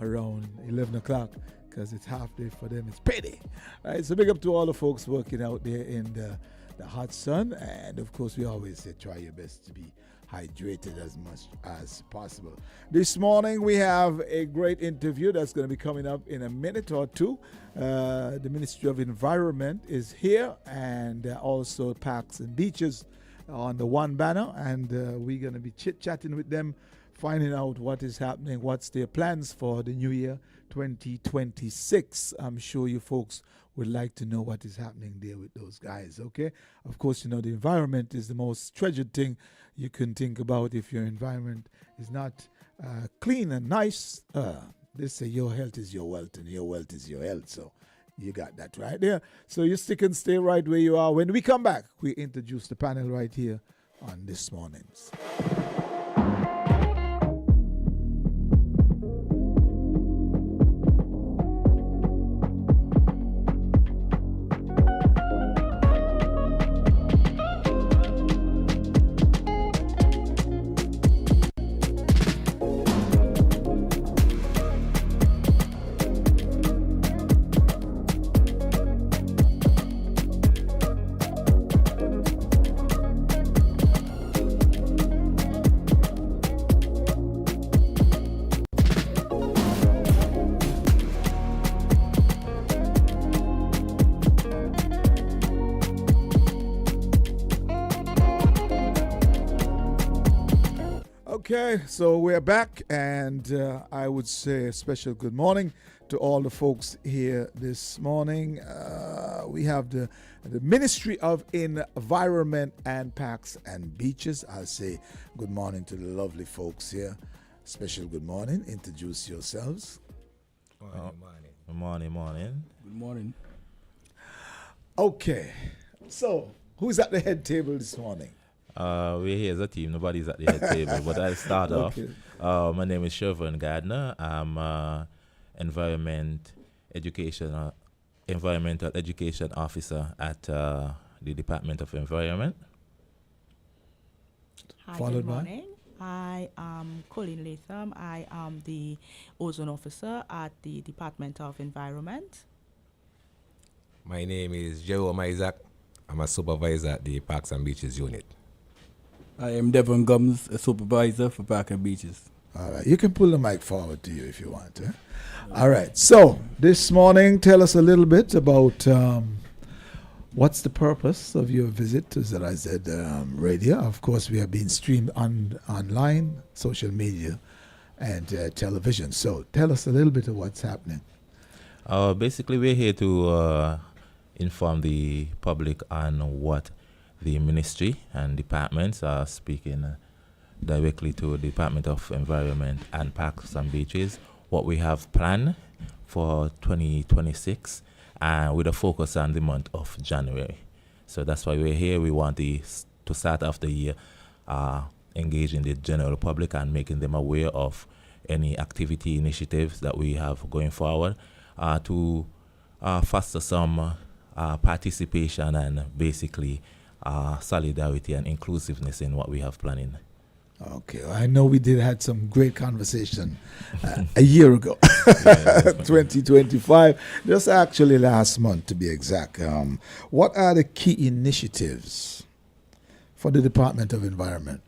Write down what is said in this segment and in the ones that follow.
around 11 o'clock because it's half day for them. It's payday. All right, so big up to all the folks working out there in the hot sun. And of course, we always say try your best to be hydrated as much as possible. This morning, we have a great interview that's going to be coming up in a minute or two. The Ministry of Environment is here, and also Parks and Beaches on the one banner, and we're going to be chit-chatting with them, finding out what is happening, what's their plans for the new year 2026. I'm sure you folks would like to know what is happening there with those guys, okay? Of course, the environment is the most treasured thing you can think about. If your environment is not clean and nice, they say your health is your wealth and your wealth is your health. So you got that right there. So you stick and stay right where you are. When we come back, we introduce the panel right here on this morning's. Okay, so we're back, and I would say a special good morning to all the folks here this morning. We have the Ministry of Environment and Parks and Beaches. I'll say good morning to the lovely folks here. Special good morning. Introduce yourselves. Good morning. Good morning. Okay, so who's at the head table this morning? We're here as a team. Nobody's at the head table, but I'll start Okay. off. My name is Sheverne Gardiner. I'm environmental education officer at the Department of Environment. Hi, Followed good by? morning. I am Kolen Latham. I am the Ozone officer at the Department of Environment. My name is Jerome Issac. I'm a supervisor at the Parks and Beaches unit. I am Devon Gumbs, a supervisor for Park and Beaches. All right, you can pull the mic forward to you if you want. All right, so this morning, tell us a little bit about what's the purpose of your visit to ZIZ Radio. Of course, we have been streamed online, social media, and television. So tell us a little bit of what's happening. Basically, we're here to inform the public on what the ministry and departments are speaking directly to the Department of Environment and Parks and Beaches, what we have planned for 2026, with a focus on the month of January. So that's why we're here. We want to start off the year engaging the general public and making them aware of any activity initiatives that we have going forward to foster some participation and basically solidarity and inclusiveness in what we have planning. Okay, I know we did had some great conversation a year ago, 2025, just actually last month to be exact. What are the key initiatives for the Department of Environment?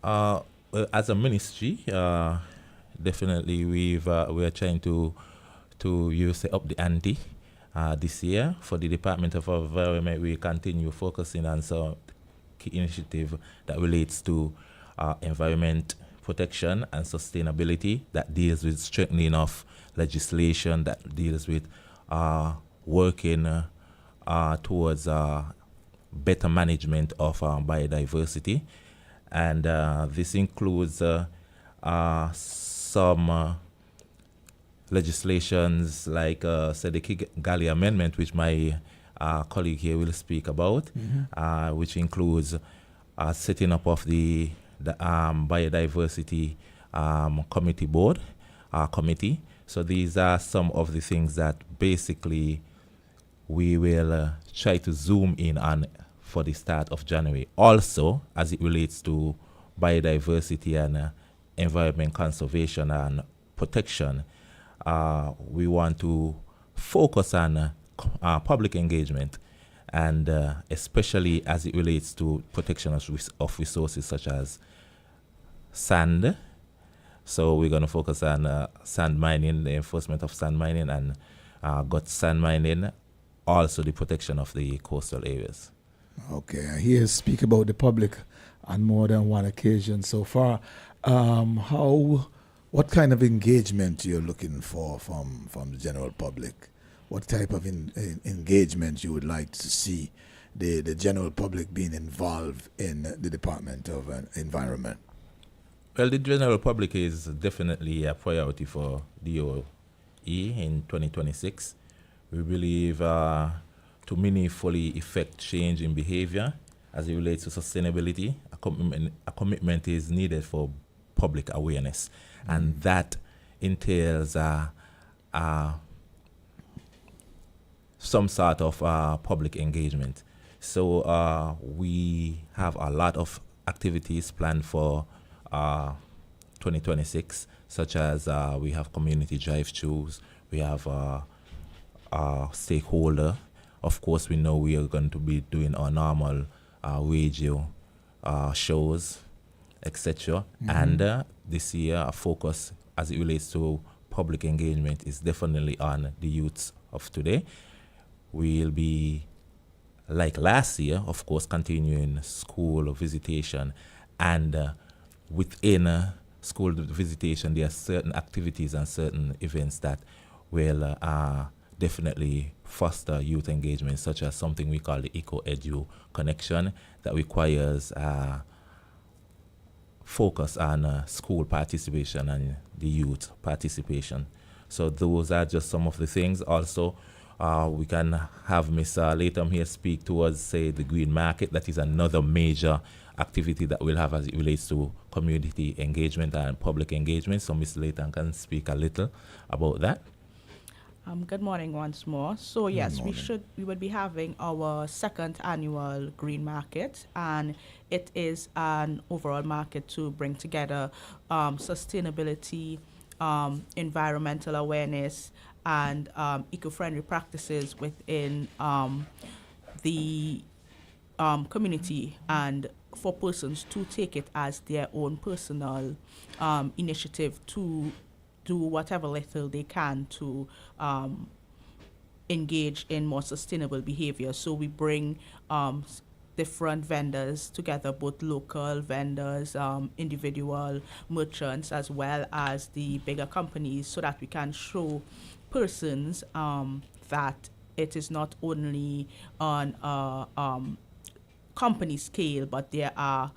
Well, as a ministry, definitely we're trying to up the ante. This year, for the Department of Environment, we continue focusing on some key initiative that relates to environment protection and sustainability, that deals with strengthening of legislation, that deals with working towards better management of biodiversity. And this includes some legislations like say the Kigali Amendment, which my colleague here will speak about, which includes setting up of the biodiversity committee. So these are some of the things that basically we will try to zoom in on for the start of January. Also, as it relates to biodiversity and environment conservation and protection, we want to focus on public engagement, and especially as it relates to protection of resources such as sand. So we're going to focus on sand mining, the enforcement of sand mining, and gut sand mining, also the protection of the coastal areas. Okay, I hear you speak about the public on more than one occasion so far. What kind of engagement you're looking for from the general public? What type of engagement you would like to see the general public being involved in the Department of Environment? Well, the general public is definitely a priority for DOE in 2026. We believe to meaningfully effect change in behavior as it relates to sustainability, a commitment is needed for public awareness, and that entails some sort of public engagement. So we have a lot of activities planned for 2026, such as we have community drive-thrus, we have stakeholder. Of course, we know we are going to be doing our normal radio shows, etc. And this year, our focus as it relates to public engagement is definitely on the youths of today. We'll be, like last year, of course, continuing school visitation, and within school visitation, there are certain activities and certain events that will definitely foster youth engagement, such as something we call the Eco-Edu Connection, that requires focus on school participation and the youth participation. So those are just some of the things. Also, we can have Ms. Latham here speak towards, say, the green market. That is another major activity that we'll have as it relates to community engagement and public engagement. So Ms. Latham can speak a little about that. Good morning once more. So yes, we would be having our second annual green market, and it is an overall market to bring together sustainability, environmental awareness, and eco-friendly practices within the community, and for persons to take it as their own personal initiative to do whatever little they can to engage in more sustainable behavior. So we bring different vendors together, both local vendors, individual merchants, as well as the bigger companies, so that we can show persons that it is not only on a company scale, but there are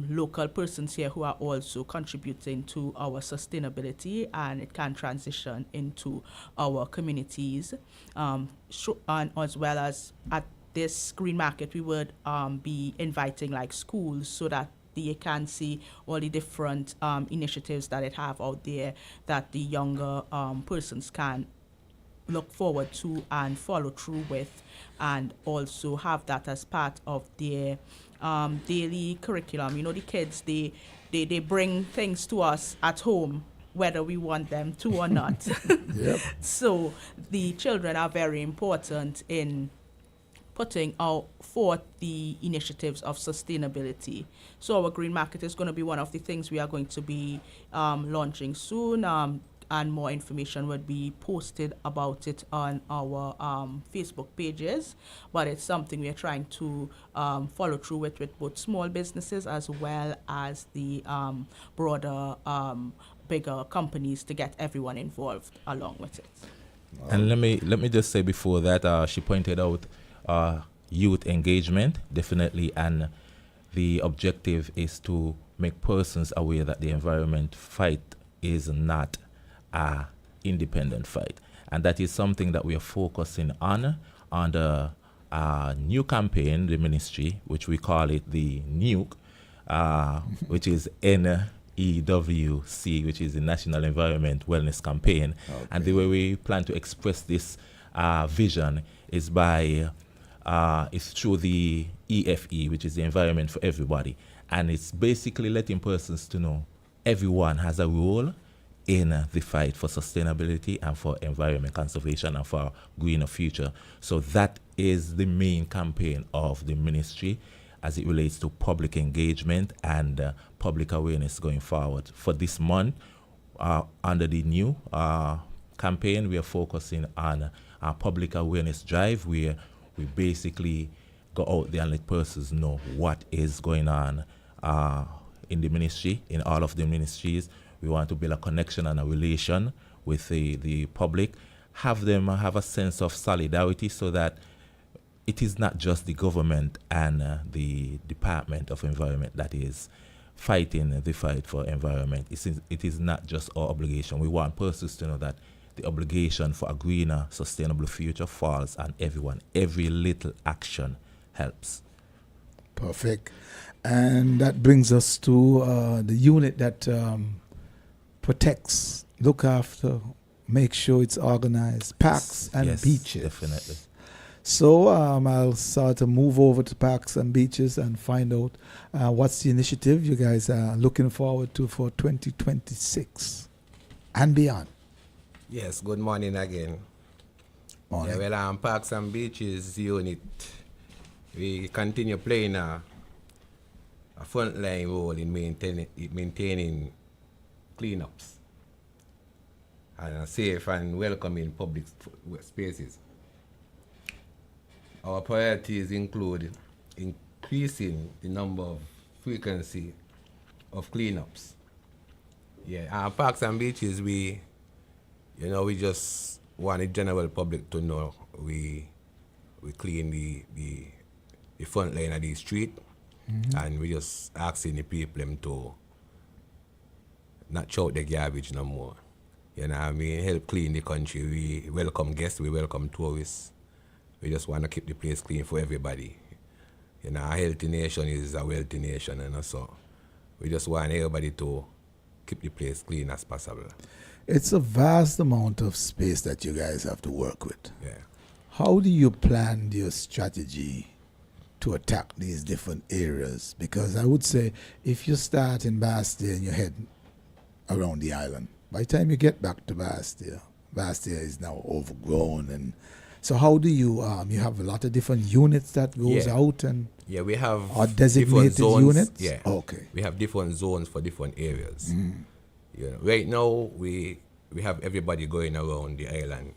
local persons here who are also contributing to our sustainability, and it can transition into our communities. And as well as at this green market, we would be inviting like schools, so that they can see all the different initiatives that it have out there that the younger persons can look forward to and follow through with, and also have that as part of their daily curriculum. You know, the kids, they bring things to us at home, whether we want them to or not. Yep. So the children are very important in putting out forth the initiatives of sustainability. So our green market is going to be one of the things we are going to be launching soon, and more information would be posted about it on our Facebook pages. But it's something we are trying to follow through with both small businesses as well as the broader, bigger companies, to get everyone involved along with it. And let me just say before that, she pointed out youth engagement, definitely, and the objective is to make persons aware that the environment fight is not a independent fight, and that is something that we are focusing on under a new campaign, the ministry, which we call it the NUC, which is NEWC, which is the National Environment Wellness Campaign. Okay. And the way we plan to express this vision is by it's through the EFE, which is the Environment for Everybody, and it's basically letting persons to know everyone has a role in the fight for sustainability and for environment conservation and for a greener future. So that is the main campaign of the ministry as it relates to public engagement and public awareness going forward. For this month, under the new campaign, we are focusing on our public awareness drive, where we basically go out there and let persons know what is going on in the ministry, in all of the ministries. We want to build a connection and a relation with the public, have them have a sense of solidarity so that it is not just the government and the Department of Environment that is fighting the fight for environment. It is not just our obligation. We want persons to know that the obligation for a greener, sustainable future falls on everyone. Every little action helps. Perfect. And that brings us to the unit that protects, look after, make sure it's organized, parks and yes, beaches. Definitely. So I'll start to move over to parks and beaches and find out what's the initiative you guys are looking forward to for 2026 and beyond. Yes, good morning again. Morning. Yeah, well, Parks and Beaches unit, we continue playing a frontline role in maintaining cleanups and safe and welcoming public spaces. Our priorities include increasing the number of frequency of cleanups. Yeah, our Parks and Beaches, we just want the general public to know we clean the front line of the street, and we just asking the people them to not throw out the garbage no more. You know what I mean? Help clean the country. We welcome guests, we welcome tourists. We just want to keep the place clean for everybody. You know, a healthy nation is a wealthy nation, and so we just want everybody to keep the place clean as possible. It's a vast amount of space that you guys have to work with. Yeah. How do you plan your strategy to attack these different areas? Because I would say if you start in Bastia and you head around the island, by the time you get back to Bastia is now overgrown. And so how do you have a lot of different units that goes out and we have are designated zones. units? Yeah. Okay. We have different zones for different areas. You know, right now we have everybody going around the island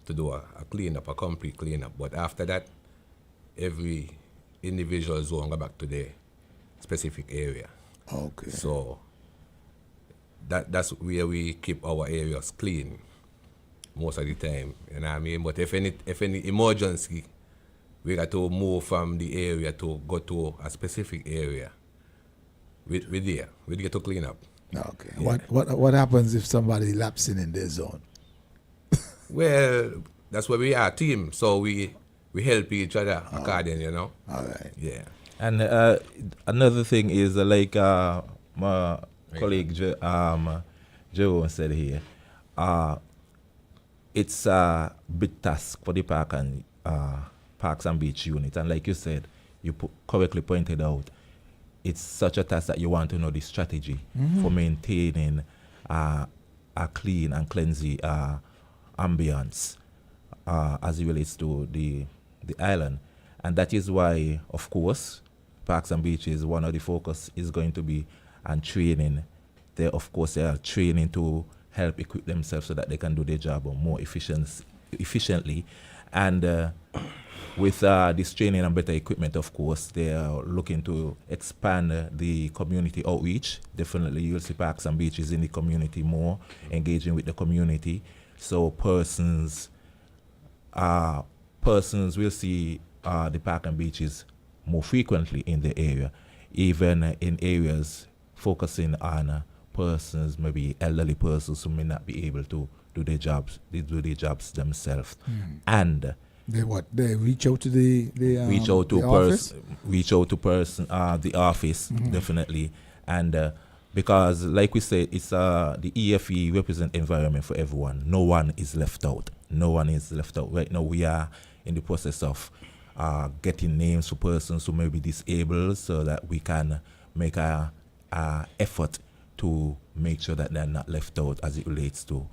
to do a cleanup, a complete cleanup. But after that, every individual zone go back to their specific area. Okay. So that's where we keep our areas clean most of the time. You know what I mean? But if any emergency, we got to move from the area to go to a specific area. We get to clean up. Okay. Yeah. What happens if somebody lapsing in their zone? Well, that's where we are, team. So we help each other according, you know. All right. Yeah. And another thing is like my colleague Jerome said here, it's a big task for the Parks and Beach unit. And like you said, you correctly pointed out, it's such a task that you want to know the strategy for maintaining a clean and cleansy ambience as it relates to the island. And that is why, of course, Parks and Beaches, one of the focus is going to be on training. They are training to help equip themselves so that they can do their job more efficiently. And with this training and better equipment, of course, they are looking to expand the community outreach. Definitely, you'll see Parks and Beaches in the community more, engaging with the community. So persons will see the Park and Beaches more frequently in the area, even in areas focusing on persons, maybe elderly persons who may not be able to do their jobs themselves. And they reach out to the office, definitely. And because like we said, it's the EFE represent environment for everyone. No one is left out. Right now we are in the process of getting names for persons who may be disabled so that we can make a effort to make sure that they're not left out as it relates to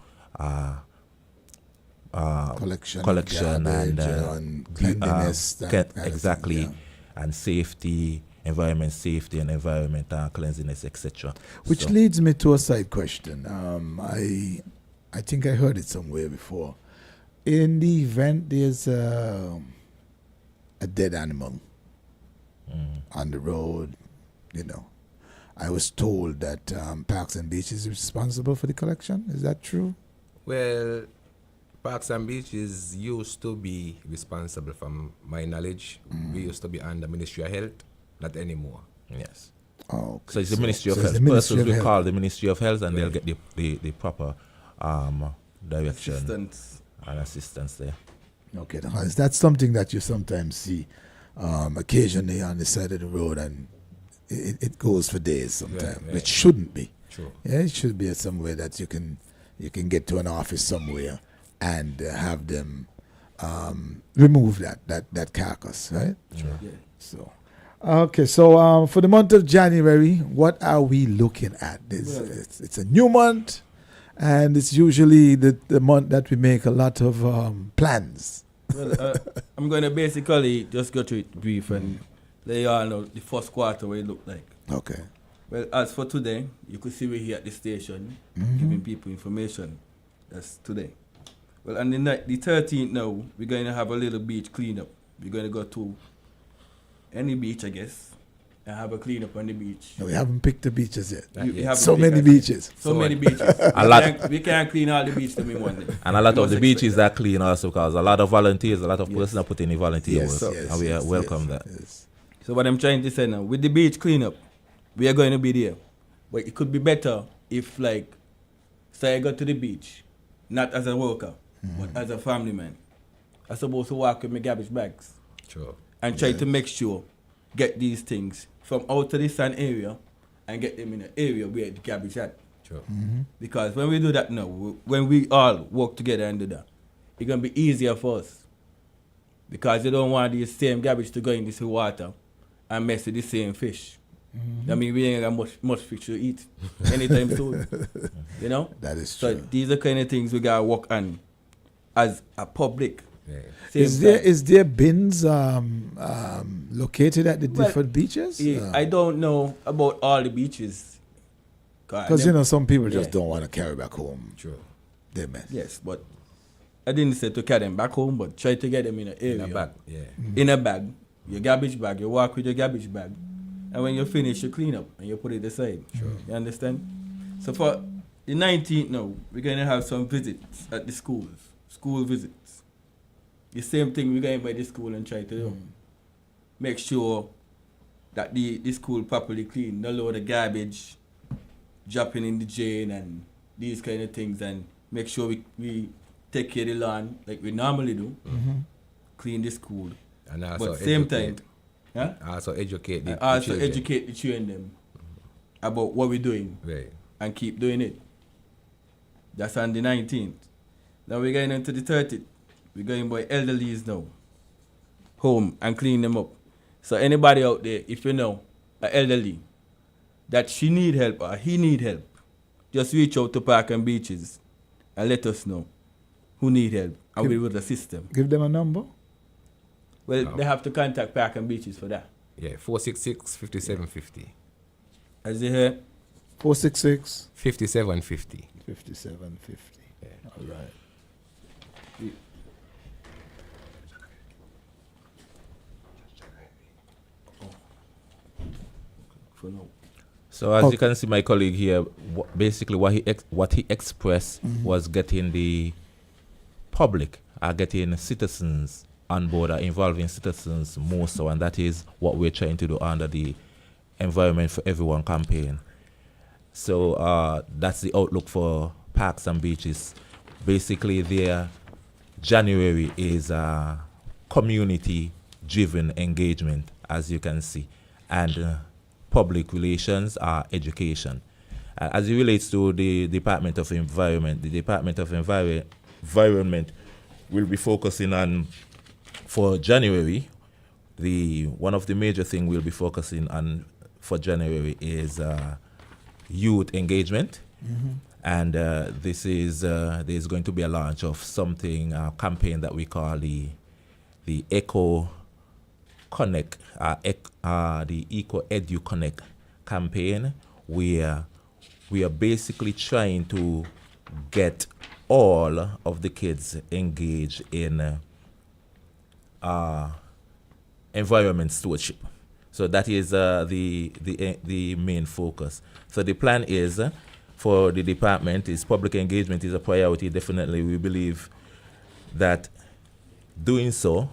collection and cleanliness. Exactly, and safety, environment safety and environment cleanliness, etc. Which leads me to a side question. I think I heard it somewhere before. In the event there's a dead animal on the road, I was told that Parks and Beach is responsible for the collection. Is that true? Well, Parks and Beaches used to be responsible, from my knowledge. We used to be under Ministry of Health, not anymore. Yes. Oh, okay. So it's the Ministry of Health. It's the Ministry Persons of will Health. call the Ministry of Health, and they'll get the proper direction Assistance. and assistance there. Okay, that's something that you sometimes see occasionally on the side of the road, and it goes for days sometimes. Yeah. It shouldn't be. True. Yeah, it should be somewhere that you can get to an office somewhere and have them remove that carcass, right? Sure. Yeah. So, okay. So for the month of January, what are we looking at? It's a new month, and it's usually the month that we make a lot of plans. Well, I'm going to basically just go through it brief and let you all know the first quarter what it looked like. Okay. Well, as for today, you could see we're here at the station giving people information. That's today. Well, on the 13th now, we're going to have a little beach cleanup. We're going to go to any beach, I guess, and have a cleanup on the beach. No, we haven't picked the beaches yet. You haven't So picked many us. beaches. So many beaches. We can't clean all the beaches that we want. And a lot of the Must beaches expect are clean also, because a lot of volunteers, a lot of Yes. persons are putting in volunteer work, and we welcome that. Yes. So what I'm trying to say now, with the beach cleanup, we are going to be there. But it could be better if, like, say I go to the beach, not as a worker, but as a family man. I'm supposed to walk with my garbage bags Sure. and try to make sure, get these things from out of the sun area and get them in an area where the garbage at. Sure. Because when we do that now, when we all work together and do that, it's going to be easier for us. Because you don't want the same garbage to go in this water and mess with the same fish. I mean, we ain't got much fish to eat anytime soon. You know? That is So true. these are kind of things we got to work on as a public. Yeah. Same Is there bins located at the Well, different beaches? I don't know about all the beaches. Because some people just Yeah. don't want to carry back home True. their mess. Yes, but I didn't say to carry them back home, but try to get them in an area. In a bag. Yeah. In a bag, your garbage bag. You walk with your garbage bag, and when you finish, you clean up and you put it aside. Sure. You understand? So for the 19th now, we're gonna have some visits at the schools. School visits. The same thing we're going by the school and try to do. Make sure that the school properly clean. No load of garbage dropping in the drain and these kind of things, and make sure we take care of the lawn like we normally do. Clean the school. And also But same time, educate. huh? Also educate the Also children. educate the children about what we're doing Right. and keep doing it. That's on the 19th. Now we're going into the 30th. We're going by elderlies now. Home and clean them up. So anybody out there, if you know an elderly that she need help or he need help, just reach out to Park and Beaches and let us know who need help and we will assist them. Give them a number. Well, Oh. they have to contact Park and Beaches for that. Yeah. 466-5750. As you hear, 466 5750. 5750. Yeah. All right. for now. So as Okay. you can see, my colleague here, basically what he expressed was getting the public, getting citizens on board, involving citizens more so, and that is what we're trying to do under the Environment for Everyone campaign. So that's the outlook for Parks and Beaches. Basically, their January is community-driven engagement, as you can see, and public relations are education. As it relates to the Department of Environment, the Department of Environment will be focusing on, for January, one of the major things we'll be focusing on for January is youth engagement. And this is there's going to be a launch of something campaign that we call the Eco Connect, the Eco Edu Connect campaign, where we are basically trying to get all of the kids engaged in environment stewardship. So that is the main focus. So the plan is for the department is public engagement is a priority. Definitely, we believe that doing so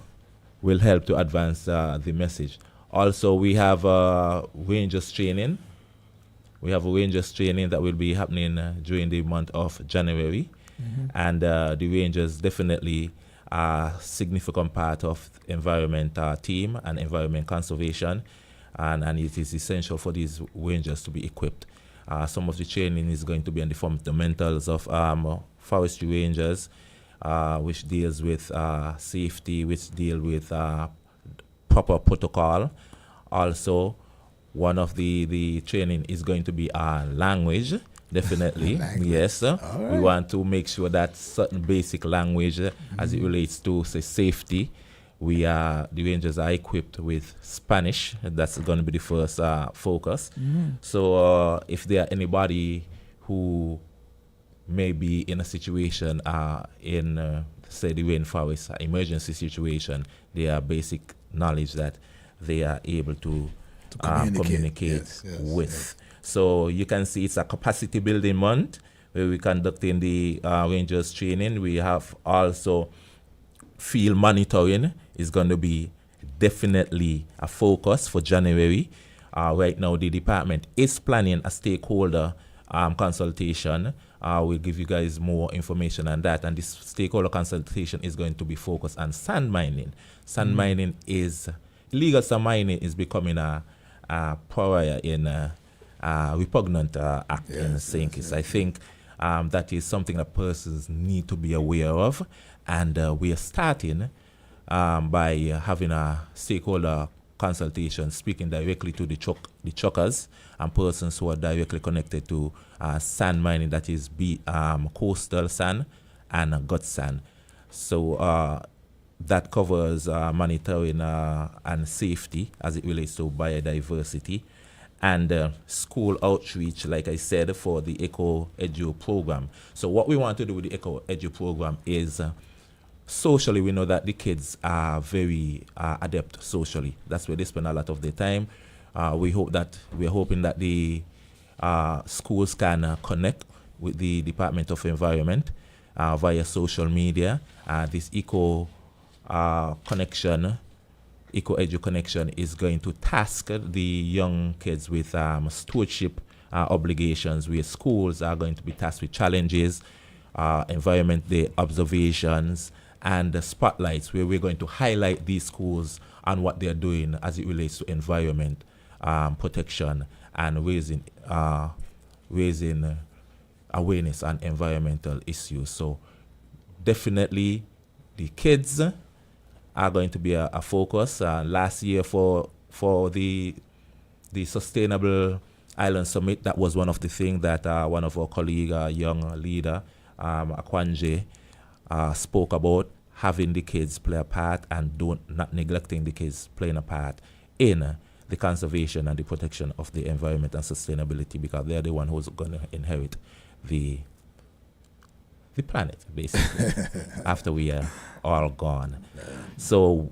will help to advance the message. Also, we have Rangers training. We have a Rangers training that will be happening during the month of January. And the Rangers definitely are a significant part of environment team and environment conservation. And it is essential for these Rangers to be equipped. Some of the training is going to be on the fundamentals of forestry rangers, which deals with safety, which deal with proper protocol. Also, one of the training is going to be language, definitely. Yes. Right. We want to make sure that certain basic language as it relates to, say, safety. The Rangers are equipped with Spanish. That's going to be the first focus. So if there are anybody who may be in a situation in, say, the rainforest, emergency situation, they are basic knowledge that they are able to communicate with. So you can see it's a capacity building month where we're conducting the Rangers training. We have also field monitoring is going to be definitely a focus for January. Right now, the department is planning a stakeholder consultation. We'll give you guys more information on that. And this stakeholder consultation is going to be focused on sand mining. Sand mining is, illegal sand mining is becoming a pariah in repugnant act in St. Kitts. I think that is something that persons need to be aware of. And we are starting by having a stakeholder consultation, speaking directly to the truckers and persons who are directly connected to sand mining, that is coastal sand and gut sand. So that covers monitoring and safety as it relates to biodiversity, and school outreach, like I said, for the Eco Edu program. So what we want to do with the Eco Edu program is socially, we know that the kids are very adept socially. That's where they spend a lot of their time. We're hoping that the schools can connect with the Department of Environment via social media. This Eco Edu Connection is going to task the young kids with stewardship obligations, where schools are going to be tasked with challenges, Environment Day observations, and the spotlights, where we're going to highlight these schools and what they're doing as it relates to environment protection and raising awareness on environmental issues. So definitely the kids are going to be a focus. Last year for the Sustainable Island Summit, that was one of the things that one of our colleagues, young leader, Akwanje, spoke about, having the kids play a part and not neglecting the kids playing a part in the conservation and the protection of the environment and sustainability, because they're the one who's going to inherit the planet, basically, after we are all gone. So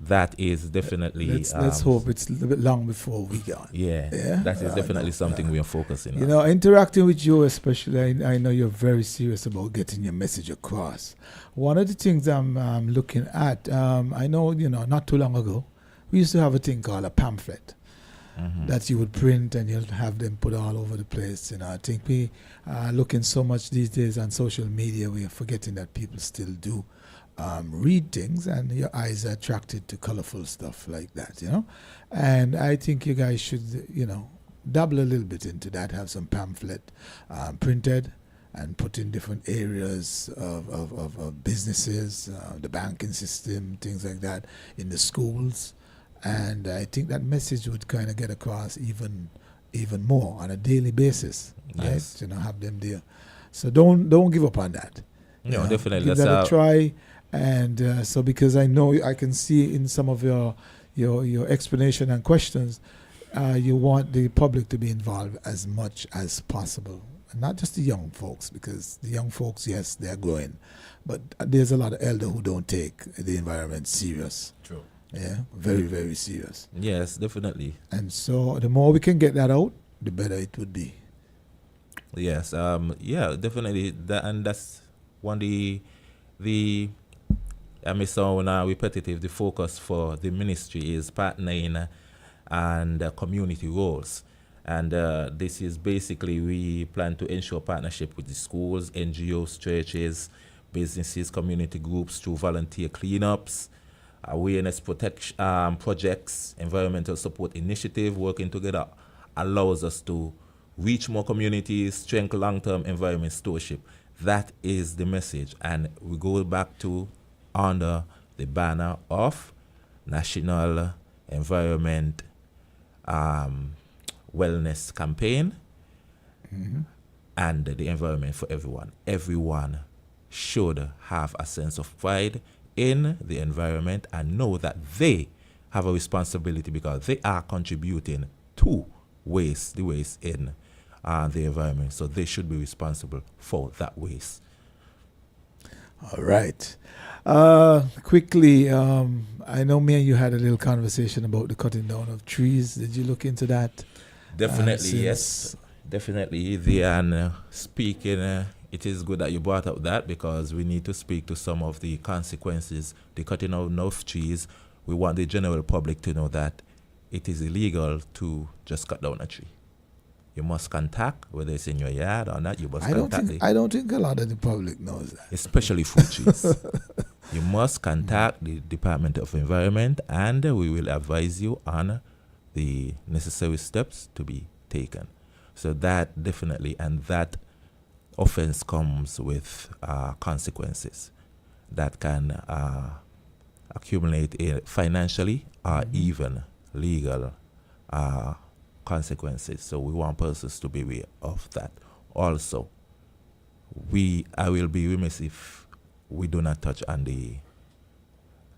that is definitely... Let's hope it's a little bit long before we gone. Yeah, that is definitely something we are focusing on. You know, interacting with you especially, I know you're very serious about getting your message across. One of the things I'm looking at, I know, not too long ago, we used to have a thing called a pamphlet that you would print and you'll have them put all over the place. I think we are looking so much these days on social media, we are forgetting that people still do read things, and your eyes are attracted to colorful stuff like that, And I think you guys should, dabble a little bit into that, have some pamphlet printed and put in different areas of businesses, the banking system, things like that, in the schools. And I think that message would kind of get across even even more on a daily basis, right? Yes. Have them there. So don't give up on that. No, definitely. Give That's that a try. And so because I know I can see in some of your explanation and questions, you want the public to be involved as much as possible. And not just the young folks, because the young folks, yes, they're growing. But there's a lot of elder who don't take the environment serious. True. Yeah, very, very serious. Yes, definitely. And so the more we can get that out, the better it would be. Yes, yeah, definitely. And that's one the I may sound repetitive. The focus for the ministry is partnering and community roles. And this is basically, we plan to ensure partnership with the schools, NGOs, churches, businesses, community groups through volunteer cleanups, awareness protection projects, environmental support initiative. Working together allows us to reach more communities, strengthen long-term environment stewardship. That is the message. And we go back to under the banner of National Environment Wellness Campaign and the environment for everyone. Everyone should have a sense of pride in the environment and know that they have a responsibility because they are contributing to the waste in the environment. So they should be responsible for that waste. All right. Quickly, I know me and you had a little conversation about the cutting down of trees. Did you look into that? Definitely, yes. Definitely. Speaking, it is good that you brought up that because we need to speak to some of the consequences. The cutting down of trees, we want the general public to know that it is illegal to just cut down a tree. You must contact, whether it's in your yard or not, you must contact I don't think a lot of the public knows that. Especially fruit trees. You must contact the Department of Environment and we will advise you on the necessary steps to be taken. So that definitely, and that offense comes with consequences that can accumulate financially or even legal consequences. So we want persons to be aware of that. Also, I will be remiss if we do not touch on the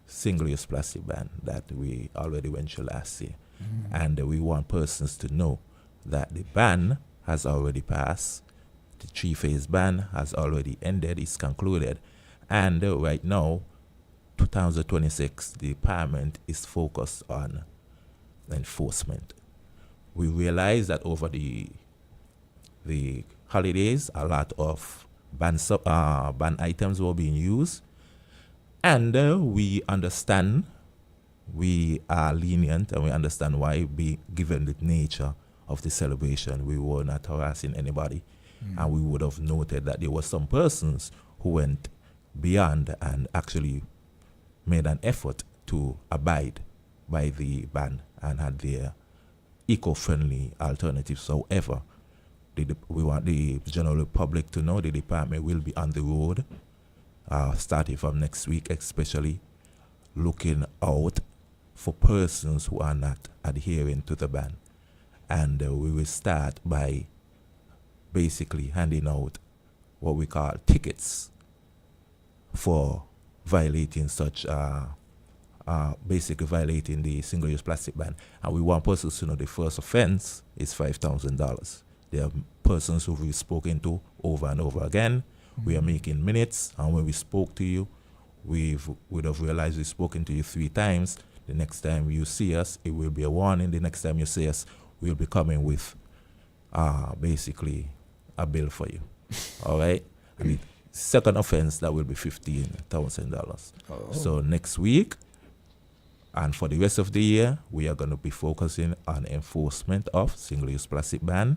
single-use plastic ban that we already went through last year. And we want persons to know that the ban has already passed. The 3-phase ban has already ended, it's concluded. And right now, 2026, the department is focused on enforcement. We realize that over the holidays, a lot of ban items were being used. And we understand, we are lenient, and we understand why, given the nature of the celebration, we were not harassing anybody. And we would have noted that there were some persons who went beyond and actually made an effort to abide by the ban and had their eco-friendly alternatives. However, we want the general public to know the department will be on the road starting from next week, especially looking out for persons who are not adhering to the ban. And we will start by basically handing out what we call tickets for violating such, basically violating the single-use plastic ban. And we want persons to know the first offense is $5,000. There are persons who we've spoken to over and over again. We are making minutes, and when we spoke to you, we would have realized we've spoken to you 3 times. The next time you see us, it will be a warning. The next time you see us, we'll be coming with basically a bill for you. All right? And the second offense, that will be $15,000. So next week, and for the rest of the year, we are going to be focusing on enforcement of single-use plastic ban,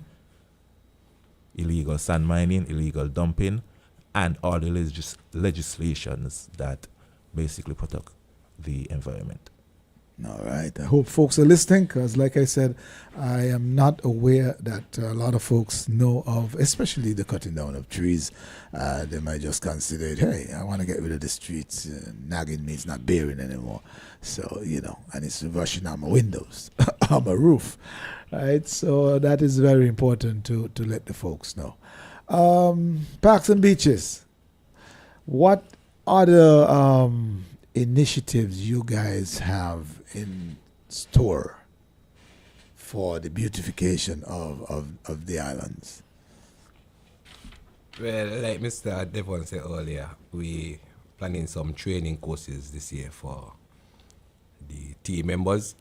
illegal sand mining, illegal dumping, and all the legislations that basically protect the environment. All right. I hope folks are listening because, like I said, I am not aware that a lot of folks know of, especially the cutting down of trees. They might just consider it, hey, I want to get rid of the streets. Nagging me, it's not bearing anymore. So, and it's rushing on my windows, on my roof. Right. So that is very important to let the folks know. Parks and beaches. What other initiatives you guys have in store for the beautification of the islands? Well, like Mr. Devon said earlier, we planning some training courses this year for the team members,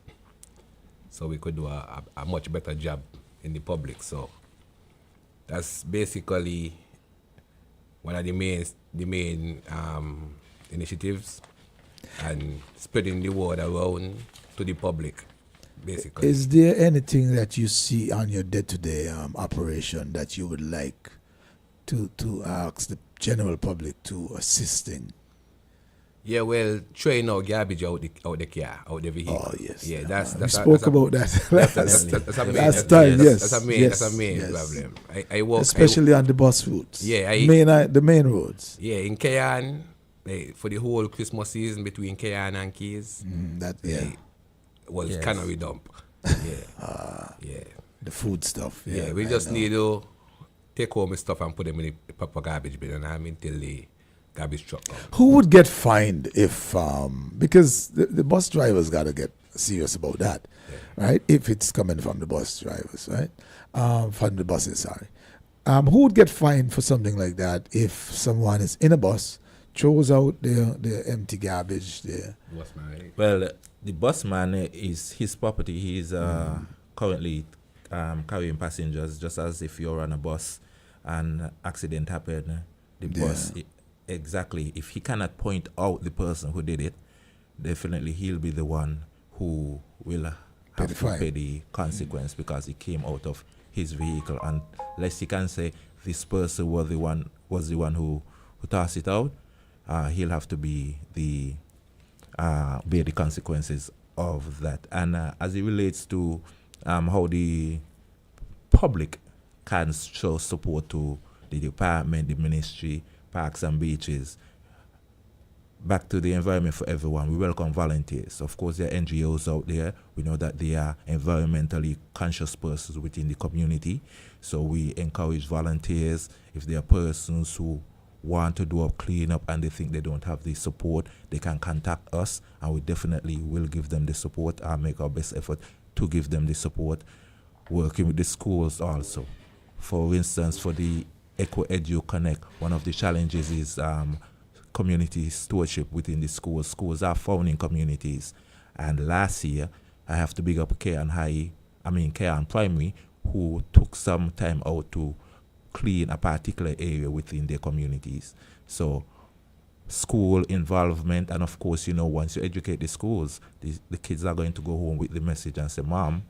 so we could do a much better job in the public. So that's basically one of the main initiatives, and spreading the word around to the public, basically. Is there anything that you see on your day-to-day operation that you would like to ask the general public to assist in? Yeah, well, throwing out garbage out the car, out the vehicle. Oh yes. Yeah, that's we spoke about that that's a main problem. I work especially on the bus routes. Yeah, the main roads. Yeah, in Kayan, for the whole Christmas season between Kayan and Keys, was cannery dump. Yeah, yeah. The food stuff. Yeah, we just need to take home the stuff and put them in the proper garbage bin, and until the garbage truck comes. Who would get fined if because the bus drivers got to get serious about that, right? If it's coming from the bus drivers, right? From the buses, sorry. Who would get fined for something like that if someone is in a bus, throws out the empty garbage there? Well, the busman is his property. He is currently carrying passengers, just as if you're on a bus and accident happened. The bus, exactly. If he cannot point out the person who did it, definitely he'll be the one who will have to pay the consequence because he came out of his vehicle. Unless he can say this person was the one who tossed it out, he'll have to be bear the consequences of that. And as it relates to how the public can show support to the department, the ministry, parks and beaches, back to the environment for everyone. We welcome volunteers. Of course, there are NGOs out there. We know that they are environmentally conscious persons within the community. So we encourage volunteers. If there are persons who want to do a cleanup and they think they don't have the support, they can contact us, and we definitely will give them the support and make our best effort to give them the support. Working with the schools also. For instance, for the Eco Edu Connect, one of the challenges is community stewardship within the schools. Schools are found in communities. And last year, I have to big up Kayan Primary, who took some time out to clean a particular area within their communities. So school involvement, and of course, once you educate the schools, the kids are going to go home with the message and say, Mom,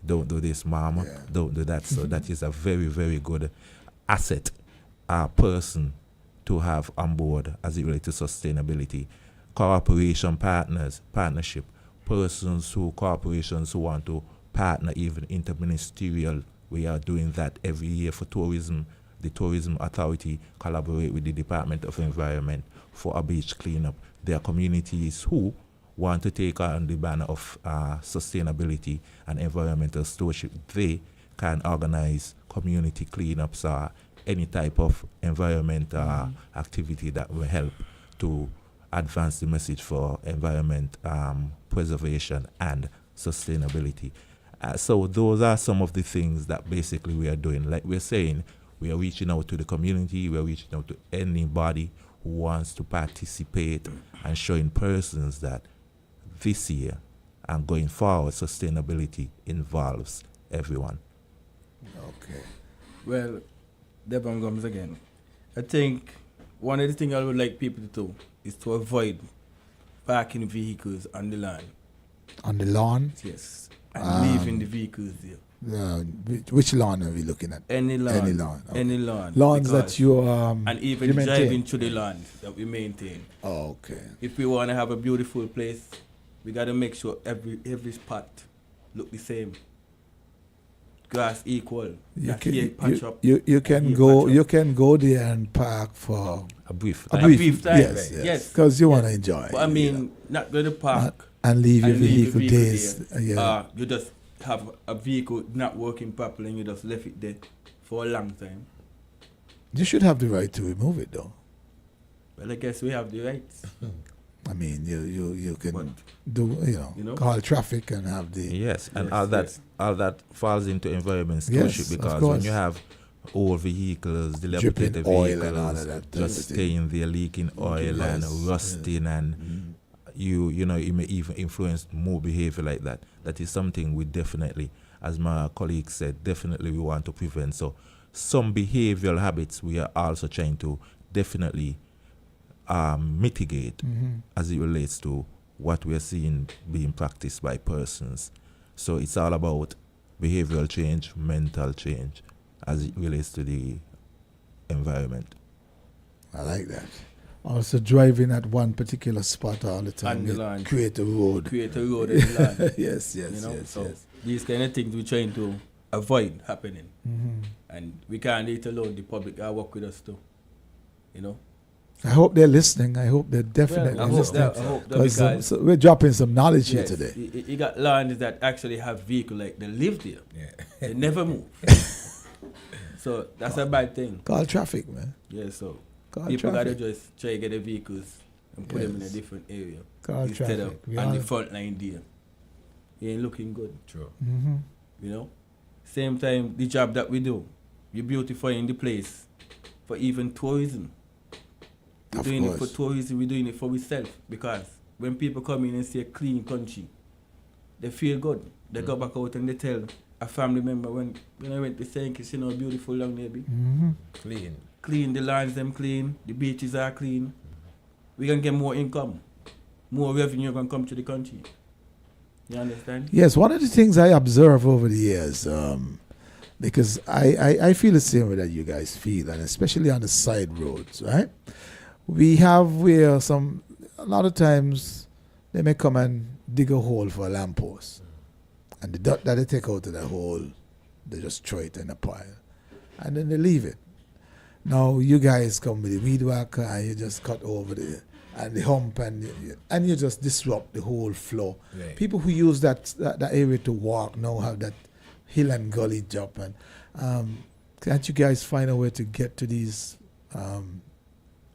don't do this, Mom, don't do that. So that is a very, very good asset, person to have on board as it relates to sustainability. Cooperation partnership, corporations who want to partner, even interministerial. We are doing that every year for tourism. The Tourism Authority collaborate with the Department of Environment for a beach cleanup. There are communities who want to take on the banner of sustainability and environmental stewardship. They can organize community cleanups or any type of environmental activity that will help to advance the message for environment preservation and sustainability. So those are some of the things that basically we are doing. Like we're saying, we are reaching out to the community, we are reaching out to anybody who wants to participate and showing persons that this year and going forward, sustainability involves everyone. Okay. Well, Devon Gumbs again. I think one of the things I would like people to do is to avoid parking vehicles on the lawn. On the lawn? Yes. And leaving the vehicles there. Which lawn are we looking at? Any lawn. Any lawn. Okay. Any lawn. Lawns that you and even you driving to the land that we maintain. Oh, okay. If we want to have a beautiful place we gotta make sure every spot look the same. Grass equal. You That here patch up. you can here go patch up. you can go there and park for A brief a time. brief time, yes, right, yes, yes, because you yes. want to enjoy. But I mean, not go to park and leave your and leave vehicle the vehicle days. there. Yeah. You just have a vehicle not working properly and you just left it there for a long time. You should have the right to remove it, though. Well, I guess we have the rights. I mean, you can But, do you know? call traffic and have the Yes, and Yes, all that falls into environment Yes, stewardship, of because course. when you have old vehicles, dilapidated dripping oil and vehicles, all of that. just staying there leaking oil and Yes, rusting, and you know, it may even influence more behavior like that. That is something we definitely, as my colleague said, definitely we want to prevent. So some behavioral habits we are also trying to definitely mitigate as it relates to what we are seeing being practiced by persons. So it's all about behavioral change, mental change, as it relates to the environment. I like that. Also, driving at one particular spot all the time, On the you line. create a road. Create a road in the land. yes, yes, You know? yes, So yes. these kind of things we're trying to avoid happening. Mhm. And we can't leave it alone. The public gotta work with us too. You know? I hope they're listening. I hope they're definitely I hope listening. that, I hope that Because because so we're dropping some knowledge here yes, today. you got lands that actually have vehicles, like they live there. Yeah. They never move. So that's a bad thing. Call traffic, man. Yeah, so Call people gotta traffic. just try to get their vehicles and put them in a Yes. different area. Call Instead traffic. We of on all- the front line there. It ain't looking good. True. Mhm. You know? Same time, the job that we do, we beautifying the place for even tourism. We're Of doing it for course. tourism, we're doing it for ourselves. Because when people come in and see a clean country, they feel good. They go back out and they tell a family member, when I went to St. Kitts, you know how beautiful down there be. Mhm. Clean. Clean, the lands them clean, the beaches are clean. We can get more income, more revenue can come to the country. You understand? Yes, one of the things I observe over the years, because I feel the same way that you guys feel, and especially on the side roads, right? We have where a lot of times they may come and dig a hole for a lamppost, and the dirt that they take out of the hole, they just throw it in a pile, and then they leave it. Now you guys come with the weed whacker and you just cut over the hump and you just disrupt the whole flow. Right. People who use that area to walk now have that hill and gully job, and can't you guys find a way to get to these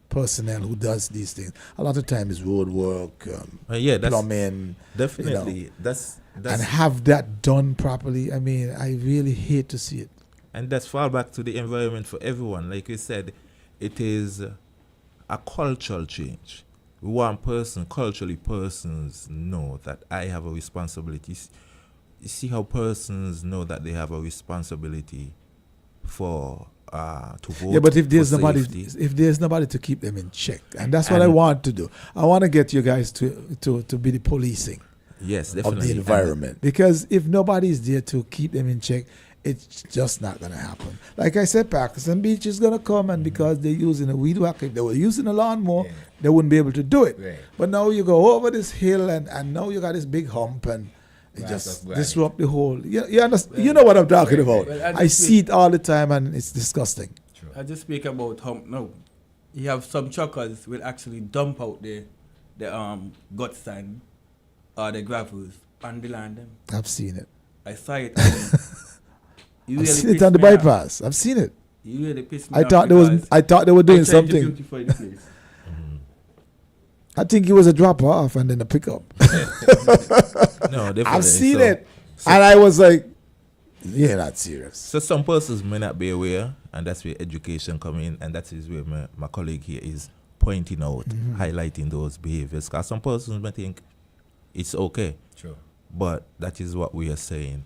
personnel who does these things? A lot of times road work, Yeah, that's plumbing, definitely that's and have that done properly. I mean, I really hate to see it. and that's fall back to the environment for everyone. Like we said, it is a cultural change. We want culturally persons know that I have a responsibility. You see how persons know that they have a responsibility for to vote. Yeah, but if for there's nobody to keep them in check, and that's what I And- want to do. I want to get you guys to be the policing yes, of definitely. the environment, because if nobody's there to keep them in check, it's just not going to happen. Like I said, Pakistan Beach is going to come, and because they're using a weed whacker, if they were using a lawnmower, Yeah. they wouldn't be able to do it. Right. But now you go over this hill, and now you got this big hump, and it Right, just that's right. disrupt the whole. You understand? You know what I'm talking Right, about. right. Well, I see it all the time, and it's disgusting. True. I just speak about hump now. You have some truckers will actually dump out the gut sand or the gravels on the land them. I've seen it. I saw it. and you I've really seen it pissed on the me off. bypass. I've seen it. You really pissed me I off thought because I thought they were I'm doing trying to something. beautify the place. I think it was a drop off and then a pickup. No, definitely. I've seen So- it, and I was like, "You're not serious." So some persons may not be aware, and that's where education come in, and that is where my colleague here is pointing out, highlighting those behaviors. Because some persons may think it's okay, True. but that is what we are saying,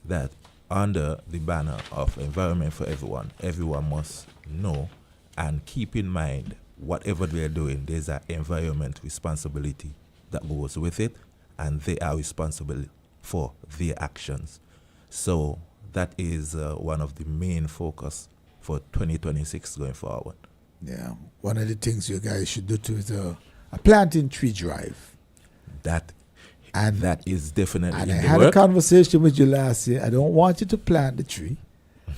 that under the banner of environment for everyone, everyone must know and keep in mind whatever they are doing, there's an environment responsibility that goes with it, and they are responsible for their actions. So that is one of the main focus for 2026 going forward. Yeah, one of the things you guys should do too is a planting tree drive. That And that is definitely And in I the had a work. conversation with you last year. I don't want you to plant the tree.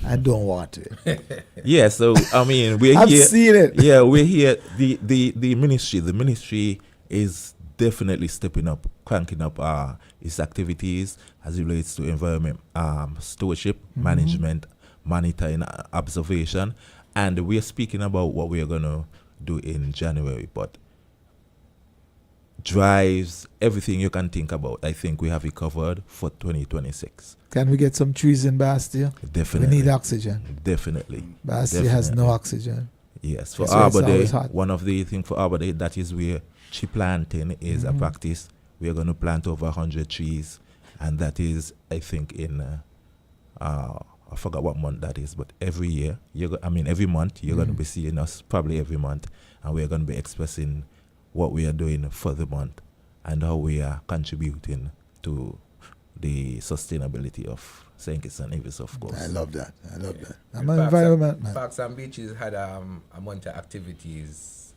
I don't want it. Yeah, so I mean, we're I've here. seen it. Yeah, we're here. The ministry is definitely stepping up, cranking up its activities as it relates to environment, stewardship, management, monitoring, observation, and we are speaking about what we are gonna do in January. But drives, everything you can think about, I think we have it covered for 2026. Can we get some trees in Bastia? Definitely. We need oxygen. Definitely. Bastia has no Definitely. oxygen. Yes, for That's why it's Arbor Day, always hot. one of the things for Arbor Day, that is where tree planting is a practice. We are going to plant over 100 trees, and that is, I think, in, I forgot what month that is, but every year, every month, you're going to be seeing us, probably every month, and we're going to be expressing what we are doing for the month and how we are contributing to the sustainability of St. Kitts and Nevis, of course. I love that. I'm an environment man. Parks and Beaches had a month of activities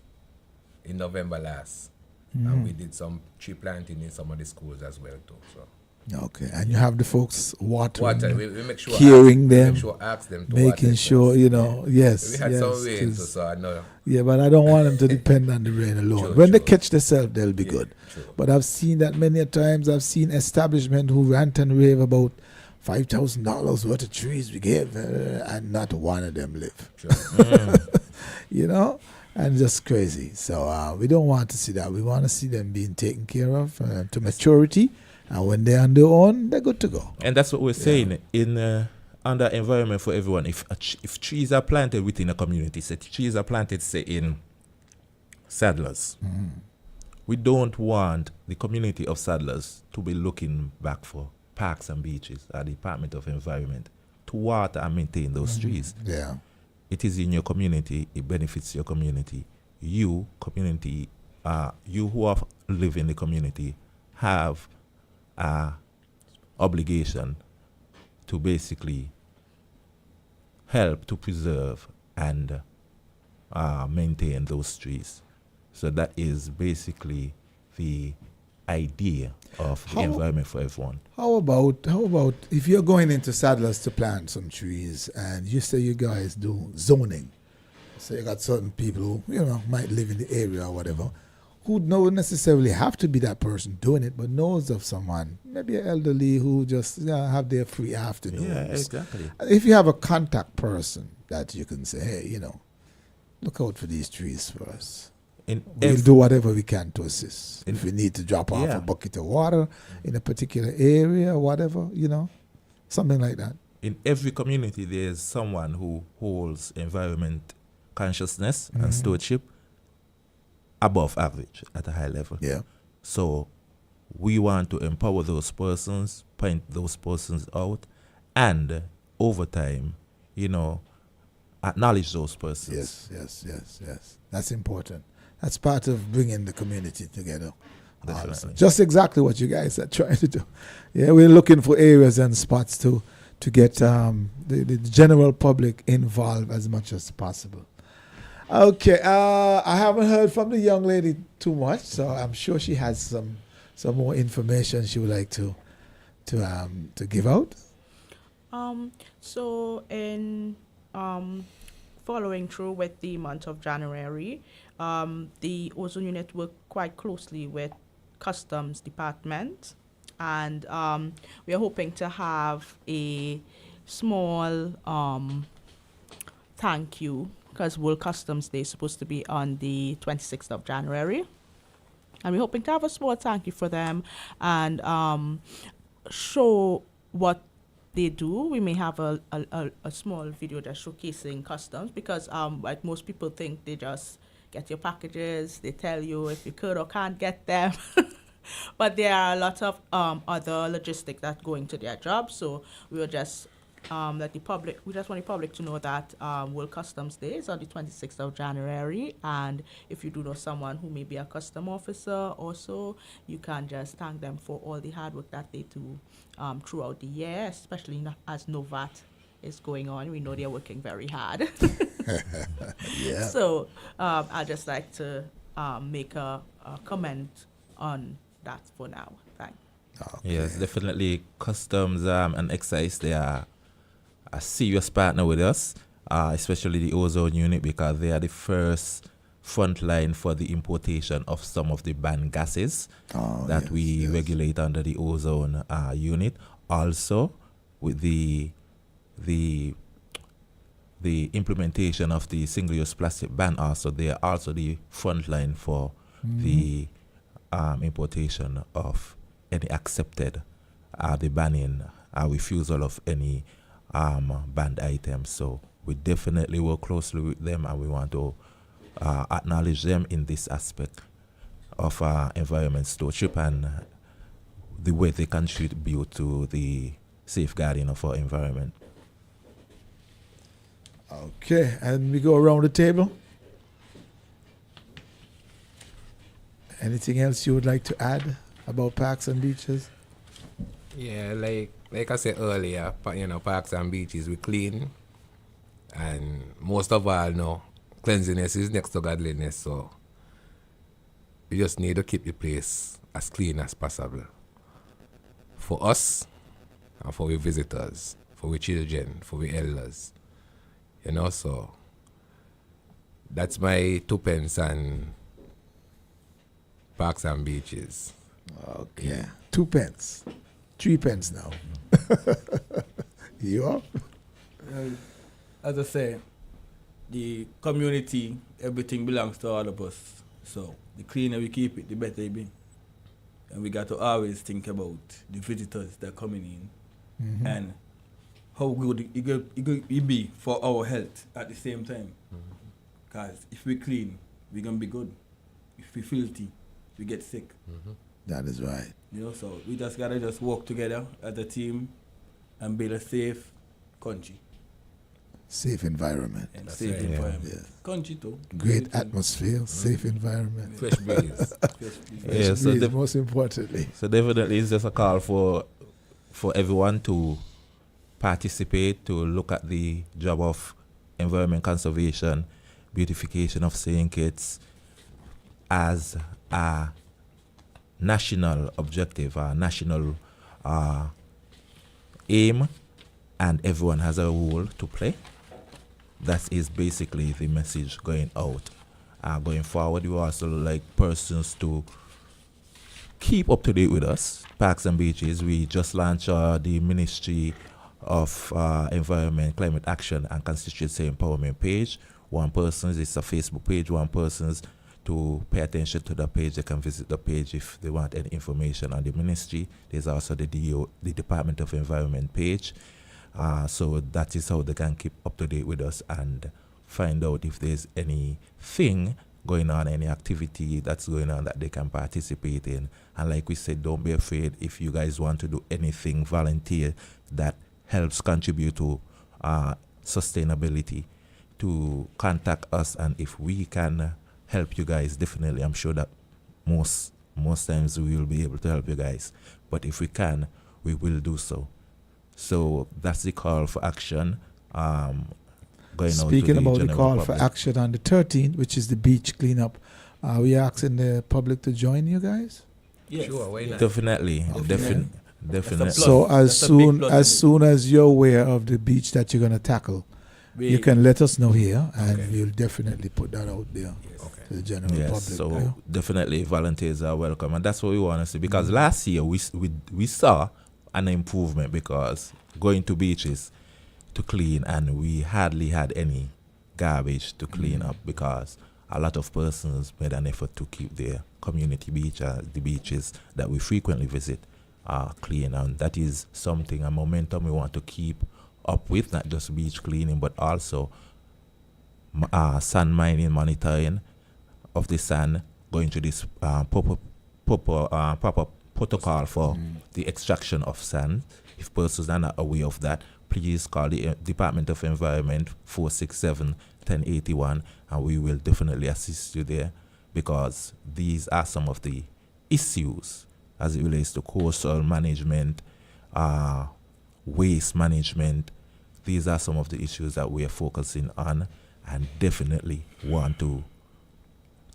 in November last. And we did some tree planting in some of the schools as well too. So Okay, and you have the folks watering, we make sure hearing them, we make sure ask them to water making it sure, first. yes. We had yes, some rain, 'cause- so I know. Yeah, but I don't want them to depend on the rain alone. True, When they true. catch themselves, they'll be Yeah, good. true. But I've seen that many a times. I've seen establishment who rant and rave about $5,000 worth of trees we gave, and not one of them live. True. And just crazy. So we don't want to see that. We want to see them being taken care of to maturity, and when they're on their own, they're good to go. And that's what we're saying in under environment for everyone. If trees are planted within a community, say trees are planted, say in Saddlers, we don't want the community of Saddlers to be looking back for parks and beaches or the Department of Environment to water and maintain those trees. Yeah. It is in your community. It benefits your community. You who live in the community have a obligation to basically help to preserve and maintain those trees. So that is basically the idea of the How- environment for everyone. How about if you're going into Saddlers to plant some trees and you say you guys do zoning? So you got certain people who might live in the area or whatever, who don't necessarily have to be that person doing it, but knows of someone, maybe an elderly who just have their free afternoons. Yeah, exactly. If you have a contact person that you can say, hey, look out for these trees for us. We'll do whatever we can to assist. If we need to drop off Yeah. a bucket of water in a particular area or whatever, something like that. In every community, there's someone who holds environment consciousness and stewardship above average at a high level. Yeah. So we want to empower those persons, point those persons out, and over time, acknowledge those persons. Yes. That's important. That's part of bringing the community together. Definitely. Just exactly what you guys are trying to do. Yeah, we're looking for areas and spots to get the general public involved as much as possible. Okay, I haven't heard from the young lady too much, so I'm sure she has some more information she would like to give out. So in following through with the month of January, the Ozone unit worked quite closely with Customs Department, and we are hoping to have a small thank you, because World Customs Day is supposed to be on the 26th of January. And we're hoping to have a small thank you for them and show what they do. We may have a small video just showcasing customs, because like most people think they just get your packages, they tell you if you could or can't get them. But there are a lot of other logistics that go into their job. So we will just let the public, we just want the public to know that World Customs Day is on the 26th of January. And if you do know someone who may be a custom officer also, you can just thank them for all the hard work that they do throughout the year, especially as Novat is going on. We know they're working very hard. Yeah. So I'd just like to make a comment on that for now. Okay. Yes, definitely. Customs and excise, they are a serious partner with us, especially the Ozone unit, because they are the first front line for the importation of some of the banned gases that we regulate under the Ozone unit. Also, with the implementation of the single-use plastic ban, also they are also the front line for the importation of any accepted, the banning, refusal of any banned items. So we definitely work closely with them, and we want to acknowledge them in this aspect of environment stewardship and the way they contribute to the safeguarding of our environment. Okay, and we go around the table. Anything else you would like to add about parks and beaches? Yeah, like I said earlier, parks and beaches, we clean. And most of all, cleanliness is next to godliness. So we just need to keep the place as clean as possible. For us, and for our visitors, for our children, for our elders. So that's my 2 pence on parks and beaches. Okay. Yeah. 2 pence. 3 pence now. You up? As I say, the community, everything belongs to all of us. So the cleaner we keep it, the better it be. And we got to always think about the visitors that are coming in and how good it be for our health at the same time. Because if we clean, we're going to be good. If we filthy, we get sick. That is right. So we just got to just work together as a team and build a safe country. Safe environment. And safe environment. Yeah. Country too. Great atmosphere, safe environment. Fresh breeze. Yeah, so Breeze, most importantly. So definitely it's just a call for everyone to participate, to look at the job of environment conservation, beautification of St. Kitts as a national objective, a national aim, and everyone has a role to play. That is basically the message going out. Going forward, we also like persons to keep up to date with us. Parks and Beaches, we just launched the Ministry of Environment, Climate Action and Constituency Empowerment page. One person's, it's a Facebook page. One person's to pay attention to the page. They can visit the page if they want any information on the ministry. There's also the Department of Environment page. So that is how they can keep up to date with us and find out if there's anything going on, any activity that's going on that they can participate in. And like we said, don't be afraid if you guys want to do anything, volunteer that helps contribute to sustainability, to contact us. And if we can help you guys, definitely, I'm sure that most times we will be able to help you guys. But if we can, we will do so. So that's the call for action. Speaking about the call for action on the 13th, which is the beach cleanup, are we asking the public to join you guys? Yes. Sure, why not? Definitely. Definitely. So as soon as you're aware of the beach that you're going to tackle, you can let us know here, and we'll definitely put that out there to the general public. So definitely volunteers are welcome, and that's what we want to see. Because last year we saw an improvement, because going to beaches to clean, and we hardly had any garbage to clean up, because a lot of persons made an effort to keep their community beach, the beaches that we frequently visit, clean. And that is something, a momentum we want to keep up with, not just beach cleaning, but also sand mining, monitoring of the sand, going to this proper protocol for the extraction of sand. If persons are not aware of that, please call the Department of Environment 467-1081, and we will definitely assist you there, because these are some of the issues as it relates to coastal management, waste management. These are some of the issues that we are focusing on and definitely want to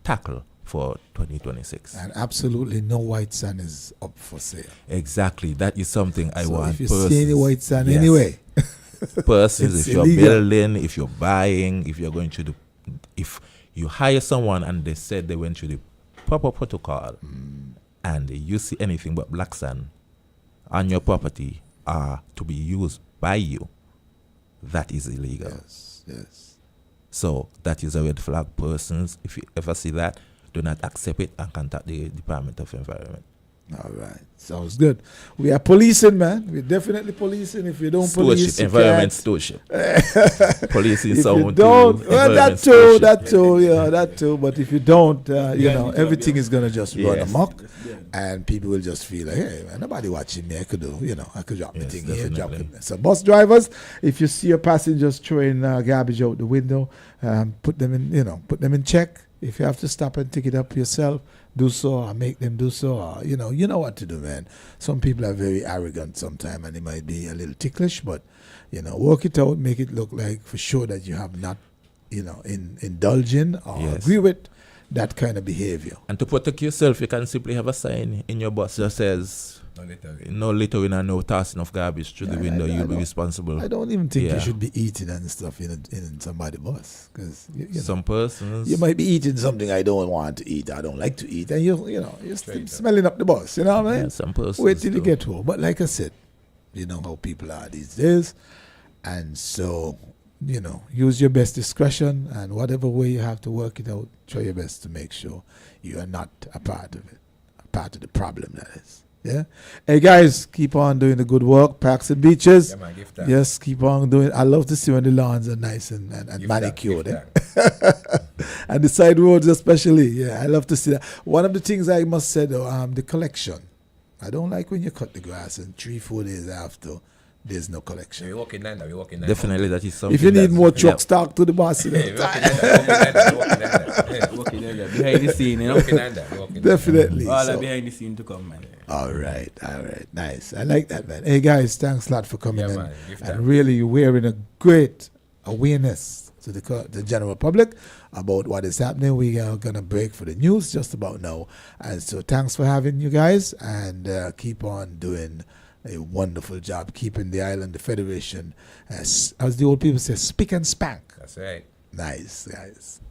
tackle for 2026. And absolutely no white sand is up for sale. Exactly. That is something I So want. if you see any white sand Yes. anyway, Persons, It's if you're illegal. building, if you're buying, if you're going to do, if you hire someone and they said they went through the proper protocol and you see anything but black sand on your property are to be used by you, that is illegal. yes. So that is a red flag. Persons, if you ever see that, do not accept it and contact the Department of Environment. All right, sounds good. We are policing, man. We're definitely policing. If you don't police, Stewardship, you environment can't. stewardship. Policing If you someone don't, to well, environment that too, yeah, that too. But if you don't, you know, everything is gonna just run Yes. amok, and people will just feel like, hey, man, nobody watching me. I could do, you know, I could drop my Yes, thing here, drop it definitely. there. So, bus drivers, if you see your passengers throwing garbage out the window, put them in check. If you have to stop and take it up yourself, do so, or make them do so, or you know what to do, man. Some people are very arrogant sometimes, and they might be a little ticklish, but you know, work it out, make it look like for sure that you have not, you know, indulging or Yes. agree with that kind of behavior. And to protect yourself, you can simply have a sign in your bus that says, no littering and no tossing of garbage through the Yeah, window. I You'll be don't- responsible. I don't even think Yeah. you should be eating and stuff in somebody's bus, because you know, Some persons. you might be eating something I don't want to eat, I don't like to eat, and you're smelling up the bus. You know what I mean? Yeah, some persons. Wait till you do. get home. But like I said, you know how people are these days. And so, you know, use your best discretion, and whatever way you have to work it out, try your best to make sure you are not a part of it, a part of the problem, that is. Yeah? Hey, guys, keep on doing the good work. Parks and beaches. Yeah, man, give that. Yes, keep on doing. I love to see when the lawns are nice and Give manicured. that, And the side roads especially. Yeah, I love to see that. One of the things I must say though, the collection. I don't like when you cut the grass and 3-4 days after there's no collection. We're walking down there. We're walking down Definitely, that is something. If you need that's- more trucks, talk to the boss. You know. We're walking down there. Working there, behind the scene, you know. Walking down there. Walking down there. Definitely. All So- that behind the scene to come, man. All right, nice. I like that, man. Hey guys, thanks a lot for coming Yeah, in, man, give that. and really wearing a great awareness to the general public about what is happening. We are gonna break for the news just about now, and so thanks for having you guys, and keep on doing a wonderful job keeping the island, the federation, as the old people say, spick and spank. That's right. Nice, guys.